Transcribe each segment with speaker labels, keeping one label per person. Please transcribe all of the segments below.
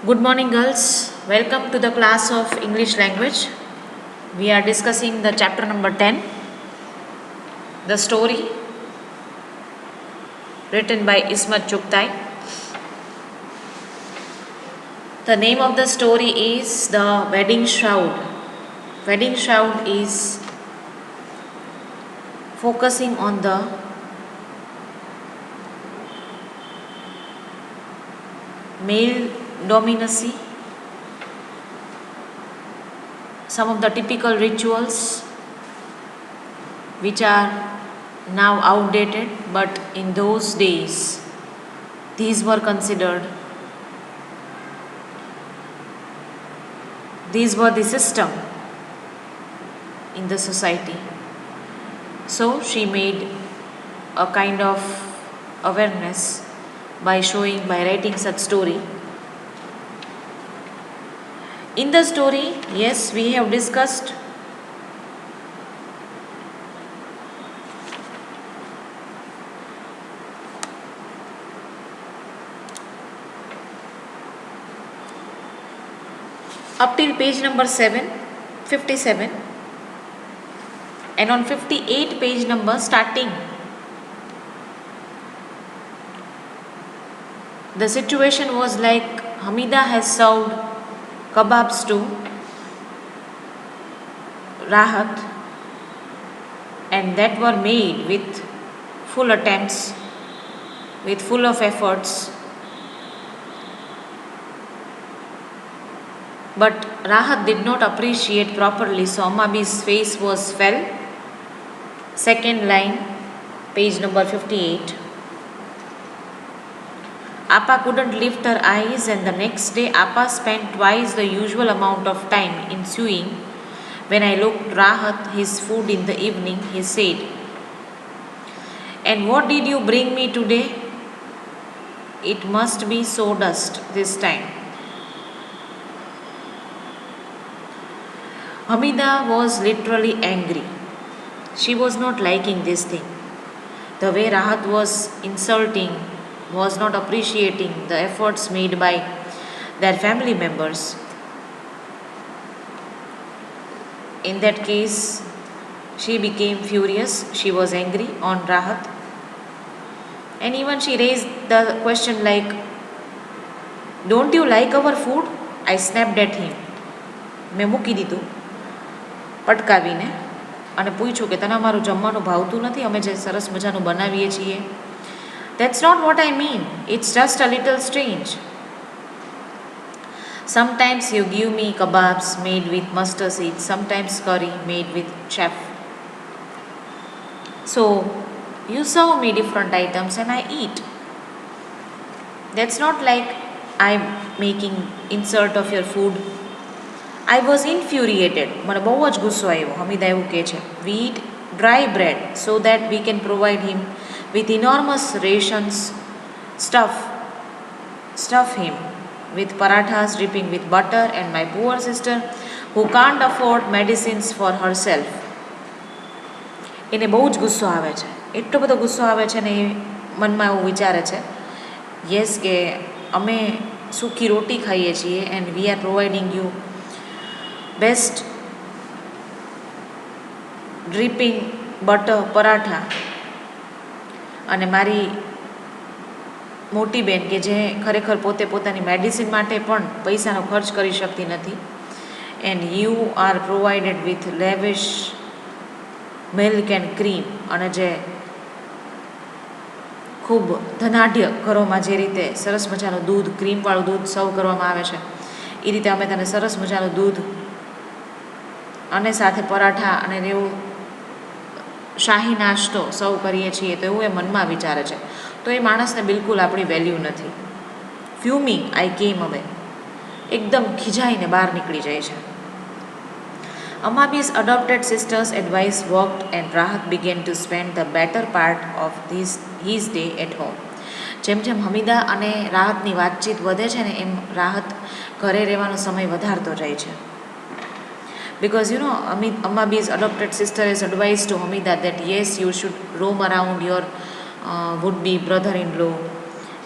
Speaker 1: Good morning, girls. Welcome to the class of English language. We are discussing the chapter number 10, the story written by Ismat Chugtai. The name of the story is The Wedding Shroud. Wedding Shroud is focusing on the male dominacy, some of the typical rituals which are now outdated, but in those days these were the system in the society. So she made a kind of awareness by writing such story. In the story, yes, we have discussed up till page number 57, and on 58 page number starting, the situation was like Hamida has served kebabs to Rahat, and that were made with full attempts, with full of efforts. But Rahat did not appreciate properly, so Ammabi's face was fell. Second line, page number 58. Appa couldn't lift her eyes, and the next day Appa spent twice the usual amount of time in sewing. When I looked Rahat his food in the evening, he said, "And what did you bring me today?" "It must be sawdust this time." Hamida was literally angry. She was not liking this thing. The way Rahat was insulting, was not appreciating the efforts made by their family members. In that case, she became furious. She was angry on Rahat. And even she raised the question like, "Don't you like our food?" I snapped at him. મેં મૂકી દીધું પટકાવીને અને પૂછ્યું કે તને અમારું જમવાનું ભાવતું નથી, અમે જે સરસ મજાનું બનાવીએ છીએ. That's not what I mean. It's just a little strange. Sometimes you give me kebabs made with mustard seeds, sometimes curry made with chef. So you serve me different items and I eat. That's not like I'm making insult of your food. I was infuriated. મને બહુ જ ગુસ્સો આવ્યો. હમીદા એવું કહે છે. We eat dry bread so that we can provide him with enormous rations, stuff him with parathas dripping with butter, and my poor sister who can't afford medicines for herself. એને બહુ જ ગુસ્સો આવે છે. એટલો બધો ગુસ્સો આવે છે ને એ મનમાં એવું વિચારે છે, યસ, કે અમે સૂકી રોટી ખાઈએ છીએ and we are providing you best dripping butter paratha, અને મારી મોટી બેન કે જે ખરેખર પોતે પોતાની મેડિસિન માટે પણ પૈસાનો ખર્ચ કરી શકતી નથી, and you are provided with lavish milk and cream, અને જે ખૂબ ધનાઢ્ય ઘરોમાં જે રીતે સરસ મજાનું દૂધ, ક્રીમવાળું દૂધ સર્વ કરવામાં આવે છે, એ રીતે અમે તને સરસ મજાનું દૂધ અને સાથે પરાઠા અને એવું શાહી નાસ્તો સર્વ કરીએ છીએ. તો એવું એ મનમાં વિચારે છે. તો એ માણસને બિલકુલ આપણી વેલ્યુ નથી. ફ્યુમિંગ આઈ કેમ અવે, એકદમ ખીજાઈને બહાર નીકળી જાય છે. Amabi's adopted sister's advice worked, and Rahat began to spend the better part of his day at home. જેમ જેમ હમીદા અને રાહતની વાતચીત વધે છે ને એમ રાહત ઘરે રહેવાનો સમય વધારતો જાય છે. Because Amabi's adopted sister has advised to Hamida that yes, you should roam around your would-be brother-in-law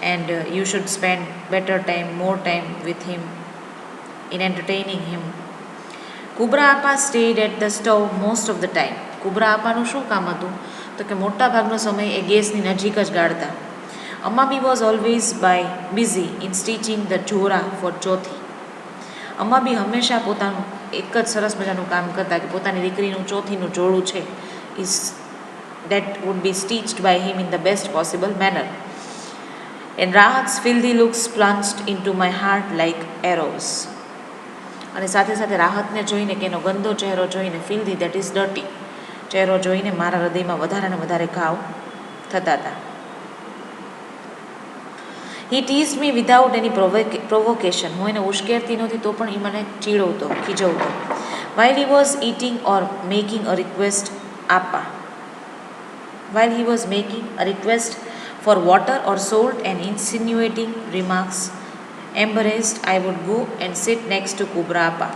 Speaker 1: and you should spend better time, more time with him in entertaining him. કુબરા Apa stayed at the stove most of the time. કુબરા આપાનું શું કામ હતું? તો કે મોટા ભાગનો સમય એ ગેસની નજીક જ ગાળતા. Ammabi was always busy in stitching the jora for ચોથી. અમ્માબી હંમેશા પોતાનું એક જ સરસ મજાનું કામ કરતા કે પોતાની દીકરીનું ચોથીનું જોડું છે is that would be stitched by him in the best possible manner. And Rahat's filthy looks plunged into my heart like arrows. અને સાથે સાથે રાહતને જોઈને કે એનો ગંદો ચહેરો જોઈને filthy that is dirty ચહેરો જોઈને મારા હૃદયમાં વધારે ને વધારે ઘાવ થતા હતા. He teased me without any provocation. હું એને ઉશ્કેરતી નહોતી તો પણ એ મને ચીડવતો, ખીજવતો. While he was eating or making a request, While he was making a request for water or salt and insinuating remarks, embarrassed, I would go and sit next to Kubra Appa.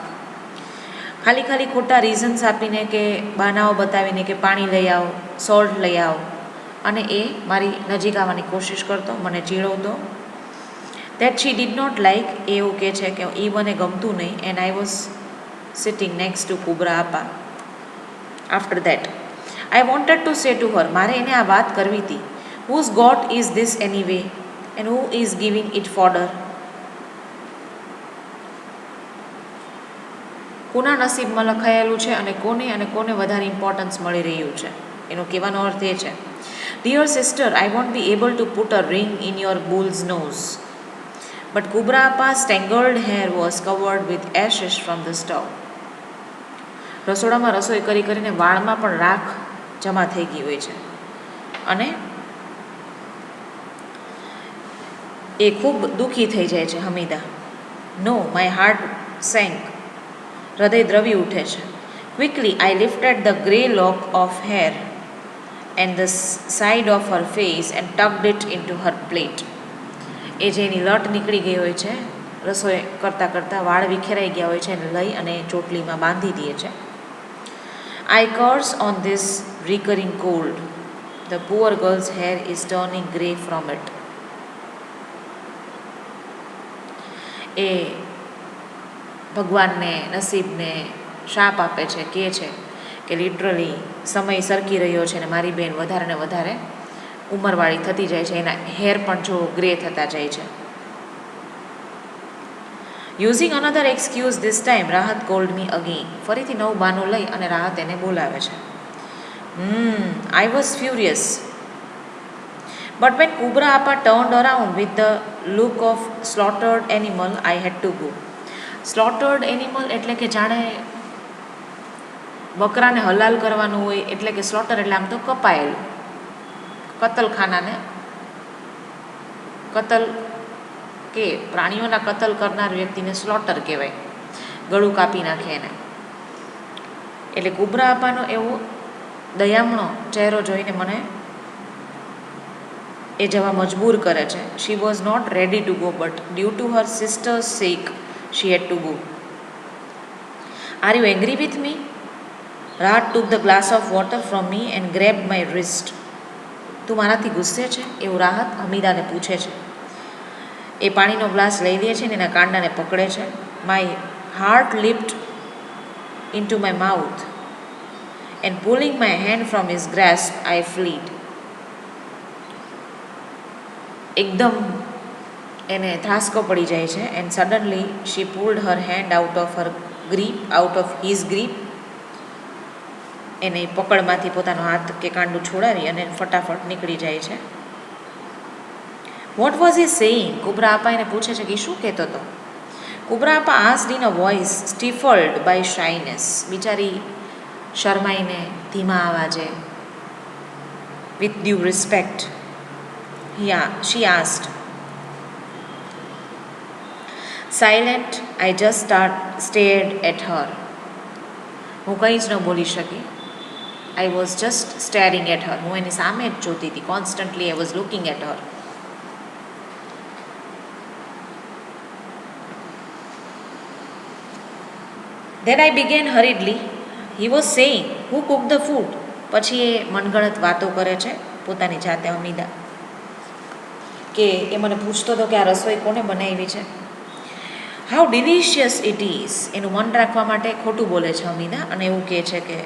Speaker 1: ખાલી ખોટા reasons આપીને કે બહાનાઓ બતાવીને કે પાણી લઈ આવો, salt લઈ આવો, અને એ મારી નજીક આવવાની કોશિશ કરતો, મને ચીડવતો. That she did not like, એ એવું કહે છે કે એ મને ગમતું નહીં. And I was sitting next to Kubra Appa. After that, I wanted to say to her, મારે એને આ વાત કરવી હતી, whose God is this anyway and who is giving it fodder? કોના નસીબમાં લખાયેલું છે અને કોને વધારે ઇમ્પોર્ટન્સ મળી રહ્યું છે, એનો કહેવાનો અર્થ એ છે. Dear sister, I won't be able to put a ring in your bull's nose. But Kubra Appa's tangled hair was covered with ashes from the stove. રસોડામાં રસોઈ કરીને વાળમાં પણ રાખ જમા થઈ ગઈ હોય છે અને એ ખૂબ દુઃખી થઈ જાય છે. હમીદા, નો, માય હાર્ટ સેન્ક, હૃદય દ્રવી ઉઠે છે. Quickly I lifted the grey lock of hair and the side of her face and tucked it into her plate. એ જે એની લટ નીકળી ગઈ હોય છે રસોઈ કરતાં વાળ વિખેરાઈ ગયા હોય છે એને લઈ અને ચોટલીમાં બાંધી દે છે. I curse on this recurring cold. The poor girl's hair is turning grey from it. એ ભગવાનને નસીબને શાપ આપે છે, કહે છે કે લિટરલી સમય સરકી રહ્યો છે અને મારી બેન વધારે ને વધારે ઉંમરવાળી થતી જાય છે, એના હેર પણ જો ગ્રે થતા જાય છે. Using another excuse this time Rahat called me again. ફરીથી નવું બહાનું લઈ અને રાહત એને બોલાવે છે. I was furious. But when Kubra Apa turned around with the look of slaughtered animal I had to go. Slaughtered animal એટલે કે જાણે બકરાને હલાલ કરવાનું હોય, એટલે કે સ્લોટર એટલે આમ તો કપાયેલું, કતલખાનાને કતલ કે પ્રાણીઓના કતલ કરનાર વ્યક્તિને સ્લોટર કહેવાય, ગળું કાપી નાખે એને. એટલે કુબરા આપાનો એવો દયામણો ચહેરો જોઈને મને એ જવા મજબૂર કરે છે. She was not ready to go but due to her sister's sake she had to go. Are you angry with me? Rahat took the glass of water from me and grabbed my wrist. તું મારાથી ગુસ્સે છે? એવું રાહત હમીદાને પૂછે છે. એ પાણીનો glass લઈ લે છે ને એના કાંડાને પકડે છે. My heart leaped into my mouth and pulling my hand from his grasp I fled. એકદમ એને ધ્રાસકો પડી જાય છે. And suddenly she pulled her hand out of his grip. એને પકડમાંથી પોતાનો હાથ કે કાંડું છોડાવી અને ફટાફટ નીકળી જાય છે. What was he saying? Kubra Apa એને પૂછે છે કે શું કહેતો હતો. Kubra Apa asked in a voice stifled by shyness. બિચારી શરમાઈને ધીમા અવાજે, with due respect, she asked. Silent I just stared at her. હું કંઈ જ ન બોલી શકી. I was just staring at her. હું એની સામે જ જોતી હતી. Constantly I was looking at her. Then I began hurriedly. He was saying, who cooked the food? પછી એ મનગણત વાતો કરે છે પોતાની જાતે હમીદા, કે એ મને પૂછતો હતો કે આ રસોઈ કોને બનાવી છે. હાઉ ડિલિશિયસ ઇટ ઇઝ, એનું મન રાખવા માટે ખોટું બોલે છે હમીદા, અને એવું કહે છે કે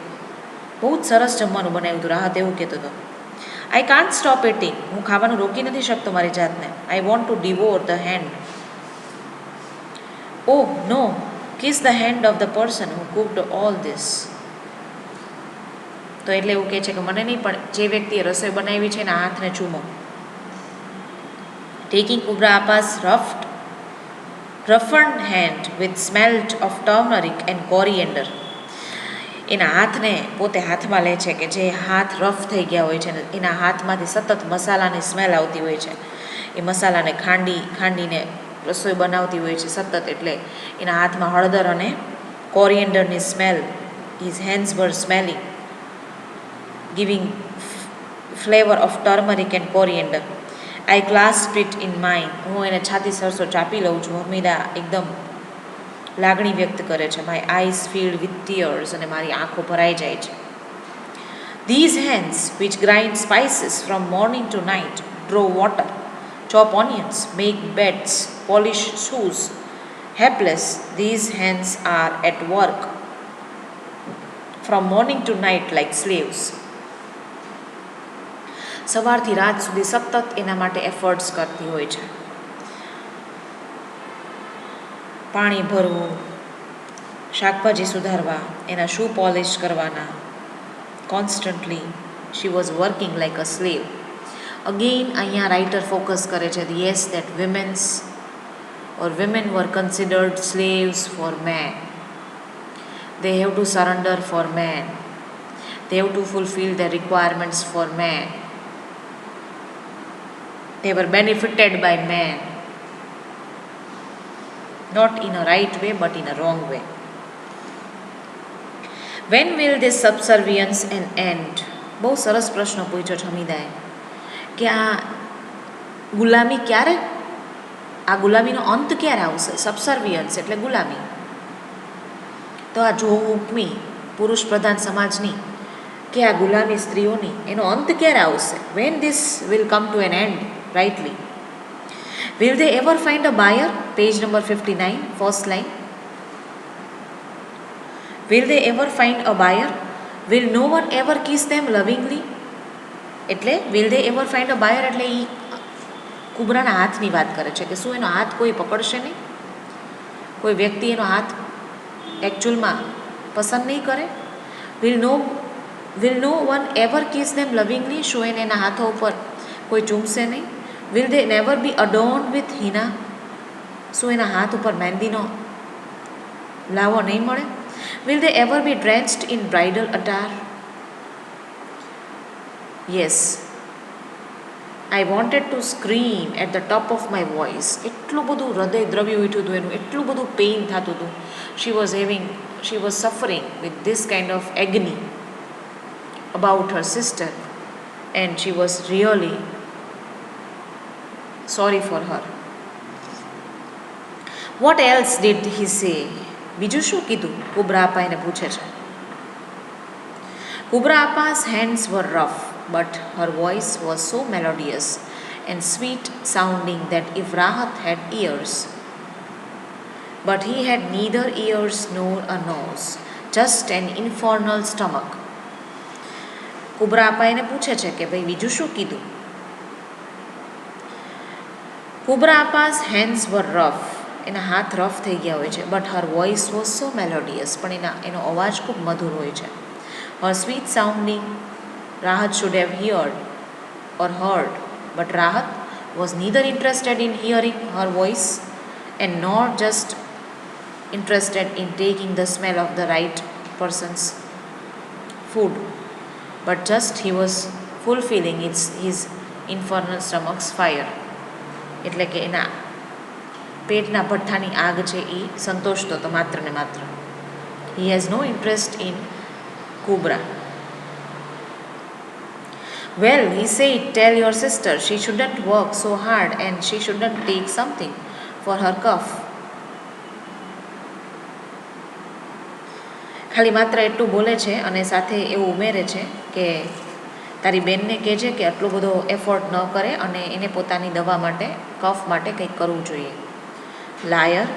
Speaker 1: બહુ જ સરસ જમવાનું બનાવ્યું હતું. રાહત એવું કહેતો હતો. આઈ કાન્ટ સ્ટોપ ઇટિંગ, હું ખાવાનું રોકી નથી શકતો મારી જાતને. I want to devour the hand. Oh no, kiss the hand of the person who cooked all this. તો એટલે એવું કહે છે કે મને નહીં, પણ જે વ્યક્તિએ રસોઈ બનાવી છે એના હાથને ચૂમો. Taking Kubra Apa's roughened hand with smelt of turmeric and coriander. એના હાથને પોતે હાથમાં લે છે, કે જે હાથ રફ થઈ ગયા હોય છે ને એના હાથમાંથી સતત મસાલાની સ્મેલ આવતી હોય છે. એ મસાલાને ખાંડીને રસોઈ બનાવતી હોય છે સતત, એટલે એના હાથમાં હળદર અને કોરિએન્ડરની smell. His hands were smelling, giving flavour of turmeric and coriander. I clasp it in mind, હું એને છાતી સરસો ચાપી લઉં છું. હમીદા એકદમ લાગણી વ્યક્ત કરે છે. My eyes filled with tears, અને મારી આંખો ભરાઈ જાય છે. These hands which grind spices from morning to night, draw water, chop onions, make beds, polish shoes. Helpless, these hands are at work from morning to night like slaves. સવારથી રાત સુધી સતત એના માટે એફર્ટ્સ કરતી હોય છે. પાણી ભરવું, શાકભાજી સુધારવા, એના શૂ પોલિશ કરવાના. Constantly she was working like a slave. Again અહીંયા રાઇટર ફોકસ કરે છે yes that women were considered slaves for men. They have to surrender for men. They have to fulfill their requirements for men. They were benefited by men. Not in a right way, but in a wrong way. When will this subservience end? બહુ સરસ પ્રશ્ન પૂછ્યો છે હમીદાએ, કે આ ગુલામી ક્યારે, આ ગુલામીનો અંત ક્યારે આવશે? સબસર્વિયન્સ એટલે ગુલામી. તો આ જો ઉપમી પુરુષ પ્રધાન સમાજની કે આ ગુલામી સ્ત્રીઓની, એનો અંત ક્યારે આવશે? When this will come to an end rightly? Will they ever find a buyer? Page number 59, first line. Will they ever find a buyer? Will no one ever kiss them lovingly? એટલે will they ever find a buyer એટલે એ કુબરાના હાથની વાત કરે છે, કે શું એનો હાથ કોઈ પકડશે નહીં? કોઈ વ્યક્તિ એનો હાથ એકચ્યુઅલમાં પસંદ નહીં કરે? Will no one ever kiss them lovingly? શું એને એના હાથો ઉપર કોઈ ચૂમશે નહીં? Will they never be adorned with henna? શું એના હાથ ઉપર મહેંદીનો લાવો નહીં મળે? Will they ever be drenched in bridal attar? Yes, I wanted to scream at the top of my voice. એટલું બધું હૃદય દ્રવ્ય ઉઠ્યું હતું એનું, એટલું બધું પેઇન થતું હતું. She was suffering with this kind of agony about her sister, and she was really sorry for her. What else did he say? બીજું શું કીધું? કુબરા આપા એને પૂછે છે. Kubra Apa's hands were rough, but her voice was so melodious and sweet sounding that if Rahat had ears, but he had neither ears nor a nose, just an infernal stomach. કુબરા Apa એને પૂછે છે કે ભાઈ બીજું શું કીધું? કુબરા આપાસ હેન્ડ્સ વર રફ, એના હાથ રફ થઈ ગયા હોય છે. But her voice was so melodious, પણ એનો અવાજ ખૂબ મધુર હોય છે. Her sweet sounding, Rahat should have heard, but Rahat was neither interested in hearing her voice and nor just interested in taking the smell of the right person's food, but just he was fulfilling his infernal stomach's fire. એટલે કે એના પેટના ભઠ્ઠાની આગ છે એ સંતોષતો હતો માત્ર ને માત્ર. He has no interest in Kubra. Well, he said, tell your sister she shouldn't work so hard and she shouldn't take something for her cough. ખાલી માત્ર એટલું બોલે છે અને સાથે એવું ઉમેરે છે કે તારી બેનને કહેજે કે આટલો બધો એફર્ટ ન કરે અને એને પોતાની દવા માટે કફ માટે કંઈક કરવું જોઈએ. લાયર.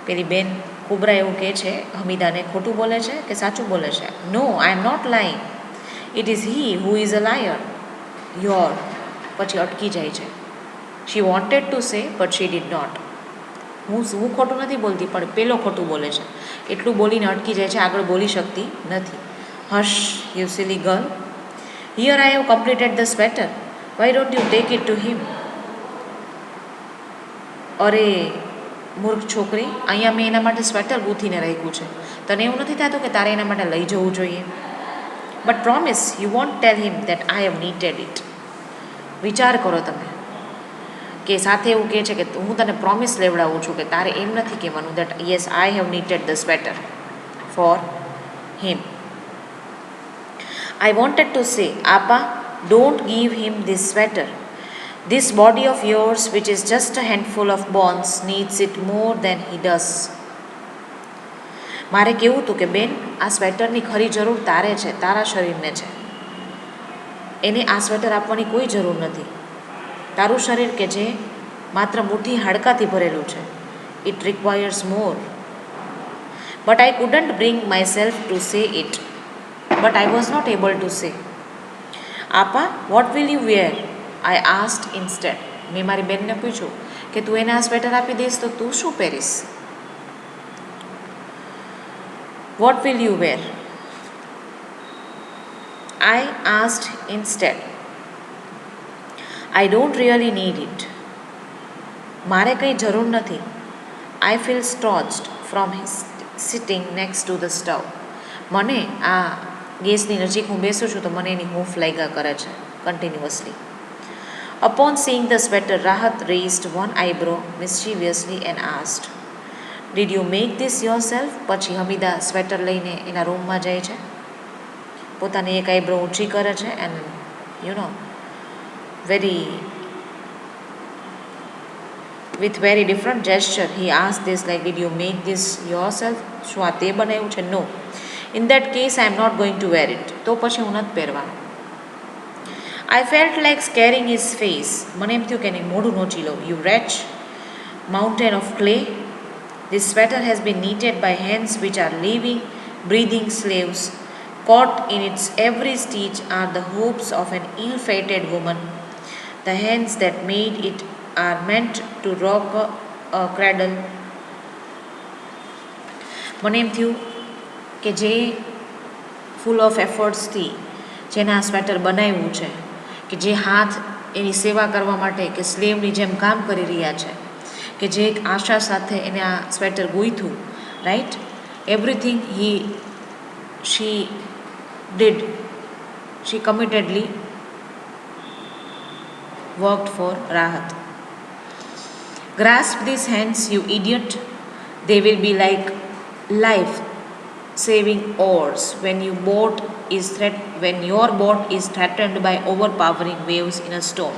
Speaker 1: પેલી બેન કુબરા એવું કહે છે હમીદાને, ખોટું બોલે છે કે સાચું બોલે છે? No, I am not lying. It is he who is a liar. Your. પછી અટકી જાય છે. She wanted to say but she did not. હું ખોટું નથી બોલતી, પણ પેલો ખોટું બોલે છે. એટલું બોલીને અટકી જાય છે, આગળ બોલી શકતી નથી. Hush, you silly girl. Here I have completed the sweater. Why don't you take it to him? અરે મૂર્ખ છોકરી, અહીંયા મેં એના માટે સ્વેટર ગૂંથીને રાખ્યું છે. તને એવું નથી થતું કે તારે એના માટે લઈ જવું જોઈએ? But promise you won't tell him that I have knitted it. વિચાર કરો તમે, કે સાથે એવું કહે છે કે હું તને પ્રોમિસ લેવડાવું છું કે તારે એમ નથી કહેવાનું that yes I have knitted the sweater for him. I wanted to say, Appa, don't give him this sweater. This body of yours, which is just a handful of bones, needs it more than he does. મારે કહેવું હતું કે બેન, આ સ્વેટરની ખરી જરૂર તારે છે, તારા શરીરને છે. એને આ સ્વેટર આપવાની કોઈ જરૂર નથી. તારું શરીર કે જે માત્ર મુઠ્ઠી હાડકાથી ભરેલું છે. It requires more. But I couldn't bring my self to say it. But I was not able to say. Appa, what will you wear? I asked instead. મેં મારી બેનને પૂછ્યું કે તું એને આ સ્વેટર આપી દઈશ તો તું શું પહેરીશ? What will you wear? I asked instead. I don't really need it. મારે કંઈ જરૂર નથી. I feel scorched from sitting next to the stove. મને આ ગેસની નજીક હું બેસું છું તો મને એની હૂંફ લાગ્યા કરે છે continuously. Upon seeing the sweater, Rahat raised one eyebrow mischievously and asked, did you make this yourself? પછી હમીદા સ્વેટર લઈને એના રૂમમાં જાય છે, પોતાની એક આઈબ્રો ઊંચી કરે છે and very with very different gesture he asked this like, did you make this yourself? શું આ તે બનાવ્યું છે? No. In that case I am not going to wear it. તો પછી હું નથી પહેરવાનું. I felt like scaring his face. મને એમ થયું કે નહીં, મોઢું નોચી લઉં. You wretch, mountain of clay. This sweater has been knitted by hands which are living, breathing slaves. Caught in its every stitch are the hopes of an ill-fated woman. The hands that made it are meant to rock a cradle. મને એમ થયું કે જે full of એફર્ટ્સથી જેને આ sweater બનાવ્યું છે, કે જે હાથ એની સેવા કરવા માટે કે સ્લેવની જેમ કામ કરી રહ્યા છે, કે જે એક આશા સાથે એને આ સ્વેટર ગૂંથ્યું, right? Everything she did, she committedly worked for Rahat. Grasp these hands, you idiot. They will be like life-saving oars when your boat is threatened by overpowering waves in a storm.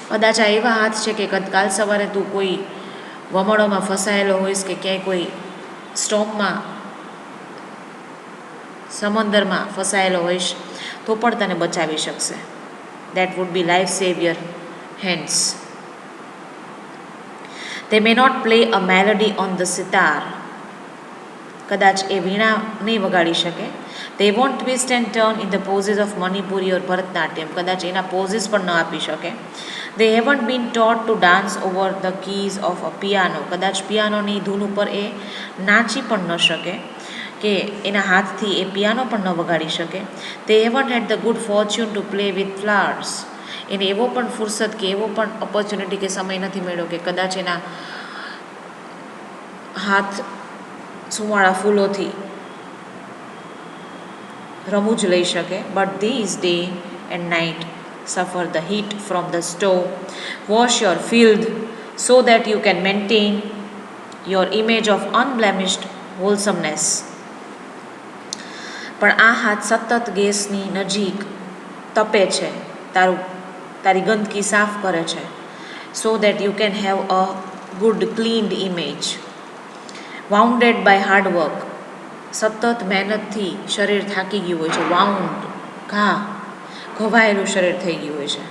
Speaker 1: કદાચ આ એવા હાથ છે કે કાલ સવારે તું કોઈ વમળોમાં ફસાયેલો હોઈશ કે ક્યાંય કોઈ સ્ટોર્મમાં, સમંદરમાં ફસાયેલો હોઈશ તો પણ તને બચાવી શકશે. That would be life-savior hands. They may not play a melody on the sitar. કદાચ એ વીણા નહીં વગાડી શકે. They won't twist and turn in the poses of Manipuri or Bharatnatyam. કદાચ એના poses પણ ન આપી શકે. They haven't been taught to dance over the keys of a piano. કદાચ પિયાનોની ધૂન ઉપર એ નાચી પણ ન શકે, કે એના હાથથી એ પિયાનો પણ ન વગાડી શકે. They haven't had the good fortune to play with flowers. એને એવો પણ ફુરસદ કે એવો પણ ઓપોર્ચ્યુનિટી કે સમય નથી મળ્યો કે કદાચ એના હાથ સુંવાળા ફૂલોથી રમૂજ લઈ શકે. But these day and night suffer the heat from the stove. Wash your filth so that you can maintain your image of unblemished wholesomeness. પણ આ હાથ સતત ગેસની નજીક તપે છે, તારી ગંદકી સાફ કરે છે, so that you can have a good cleaned image. Wounded by hard work. સતત મહેનતથી શરીર થાકી ગયું હોય છે. વાઉન્ડ, ઘા, ઘવાયેલું શરીર થઈ ગયું હોય છે.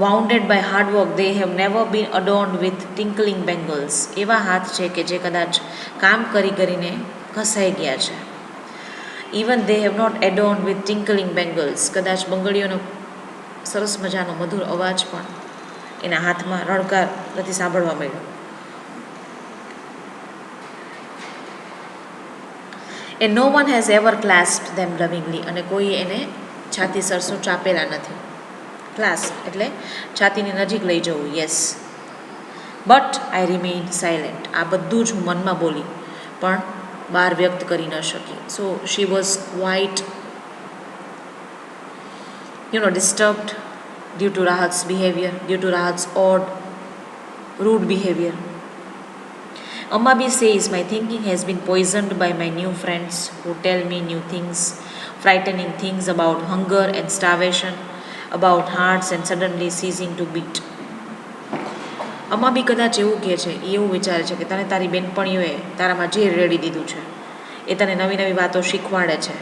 Speaker 1: Wounded by hard work they have never been adorned with tinkling bangles. એવા હાથ છે કે જે કદાચ કામ કરી કરીને ઘસાઈ ગયા છે. Even they have not adorned with tinkling bangles. કદાચ બંગડીઓનો સરસ મજાનો મધુર અવાજ પણ એના હાથમાં રણકાર નથી સાંભળવા મળ્યો. And no one has ever clasped them lovingly. અને કોઈ એને છાતી સરસો ચાપેલા નથી. ક્લાસ્પ એટલે છાતીની નજીક લઈ જવું. Yes. But I remain silent. આ બધું જ હું મનમાં બોલી પણ બહાર વ્યક્ત કરી ન શકી. So she was quite disturbed due to Rahat's behavior, due to Rahat's odd, rude behavior. Ammabi says, my thinking has been poisoned by my new friends who tell me new things, frightening things about hunger and starvation, about hearts and suddenly ceasing to beat. Ammabi કદાચ એવું કહે છે, એવું વિચારે છે કે તને તારી બેનપણીઓએ તારામાં ઝેર રેડી દીધું છે. એ તને નવી નવી વાતો શીખવાડે છે,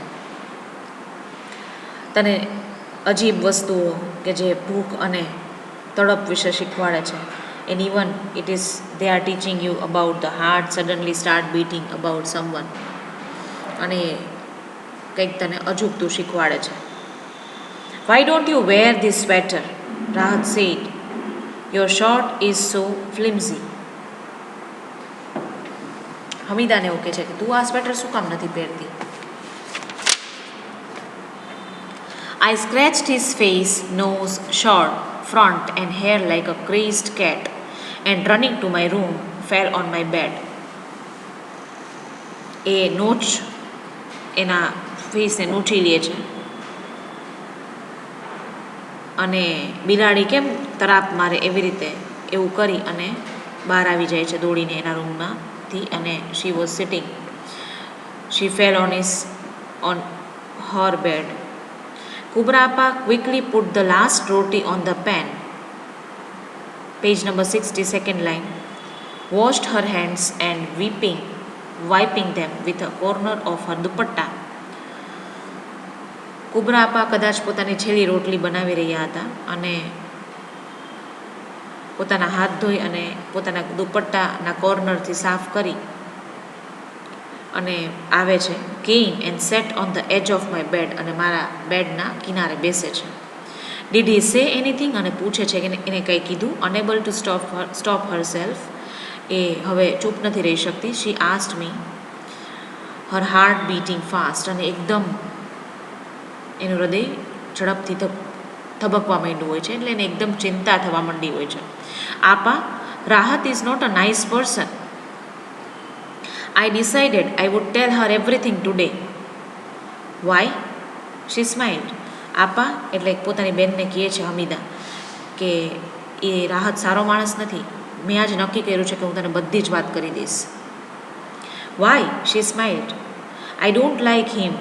Speaker 1: તને અજીબ વસ્તુઓ કે જે ભૂખ અને તડપ વિશે શીખવાડે છે. And even it is they are teaching you about the heart suddenly start beating about someone. અને કંઈક તને અજુગતું શીખવાડે છે. Why don't you wear this sweater? Rahat said. Your shirt is so flimsy. હમીદાને એવું કહે છે કે તું આ સ્વેટર શું કામ નથી પહેરતી? I scratched his face, nose, shirt, front and hair like a crazed cat and running to my room fell on my bed. A notch એના ફેસને નોચી લે છે અને બિલાડી કેમ તરાપ મારે એવી રીતે એવું કરી અને બહાર આવી જાય છે દોડીને એના રૂમમાંથી. અને she was sitting, she fell on her bed. Kubra Appa quickly put the last roti on the pan, page number 60, second line, washed her hands and wiping them with a corner of her dupatta. કુબરા આપા કદાચ પોતાની છેલ્લી રોટલી બનાવી રહ્યા હતા અને પોતાના હાથ ધોઈ અને પોતાના દુપટ્ટાના કોર્નરથી સાફ કરી અને આવે છે. Came and sat on the edge of my bed. અને મારા બેડના કિનારે બેસે છે. ડીડ હી સે એનીથિંગ. અને પૂછે છે કે એને કંઈ કીધું. Unable to stop herself. એ હવે ચૂપ નથી રહી શકતી. She asked me, her heart beating fast. અને એકદમ એનું હૃદય ઝડપથી ધબકવા માંડ્યું હોય છે, એટલે એને એકદમ ચિંતા થવા માંડી હોય છે. આપા, Rahat is not a nice person. I decided I would tell her everything today. Why? She smiled. આપા એટલે પોતાની બેનને કહે છે હમીદા કે એ રાહત સારો માણસ નથી. મેં આજે નક્કી કર્યું છે કે હું તને બધી જ વાત કરી દઈશ. Why? She smiled. I don't like him.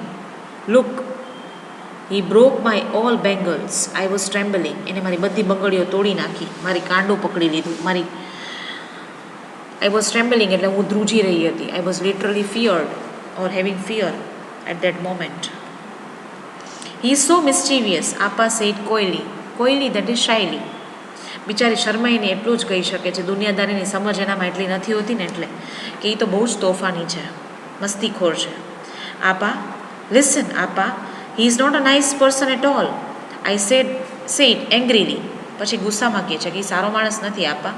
Speaker 1: Look, he broke my all bangles. I was trembling. એને મારી બધી બંગડીઓ તોડી નાખી, મારી કાંડું પકડી લીધું. I was trembling એટલે હું ધ્રુજી રહી હતી. I was literally feared or having fear at that moment. He is so mischievous, Appa said coyly. Coyly, that is shyly. બિચારી શરમાઈને એટલું જ કહી શકે છે, દુનિયાદારીની સમજ એનામાં એટલી નથી હોતી ને એટલે, કે એ તો બહુ જ તોફાની છે, મસ્તીખોર છે. આપા, listen, Appa, he is not a nice person at all. I said angrily. પછી ગુસ્સામાં કહે છે કે એ સારો માણસ નથી. આપા,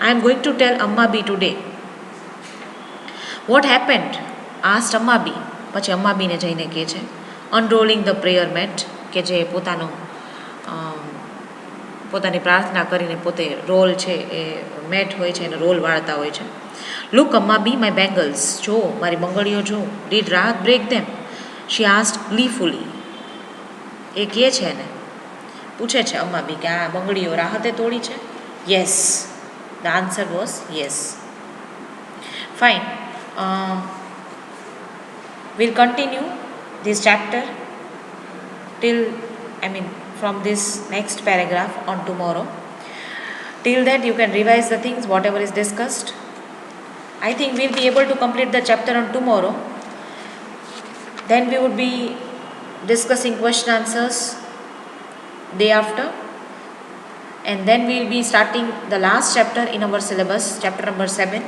Speaker 1: I am going to tell Ammabi today. What happened? asked Ammabi. પછી અમ્માબીને જઈને કહે છે, unrolling the prayer mat, કે જે પોતાની પ્રાર્થના કરીને પોતે રોલ છે એ મેટ હોય છે એને રોલ વાળતા હોય છે. Look Ammabi, my bangles. જો મારી બંગડીઓ જો. Did Rahat break them? She asked gleefully. એ કહે છે એને, પૂછે છે અમ્માબી કે આ બંગડીઓ રાહતે તોડી છે? Yes. The answer was yes. Fine. We'll continue this chapter from this next paragraph on tomorrow. Till that you can revise the things, whatever is discussed. I think we'll be able to complete the chapter on tomorrow. Then we would be discussing question answers day after, and then we will be starting the last chapter in our syllabus, chapter number 7,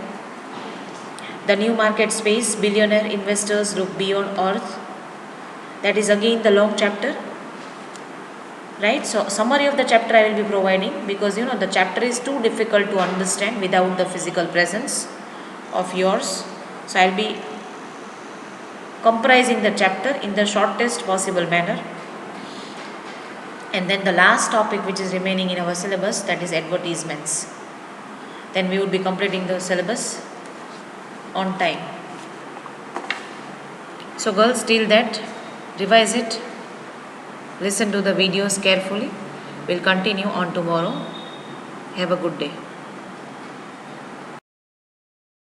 Speaker 1: the new market space, billionaire investors look beyond earth. That is again the long chapter, right? So summary of the chapter I will be providing, because the chapter is too difficult to understand without the physical presence of yours. So I'll be comprising the chapter in the shortest possible manner. And then the last topic which is remaining in our syllabus, that is advertisements. Then we would be completing the syllabus on time. So girls, till that, revise it, listen to the videos carefully. We'll continue on tomorrow. Have a good day.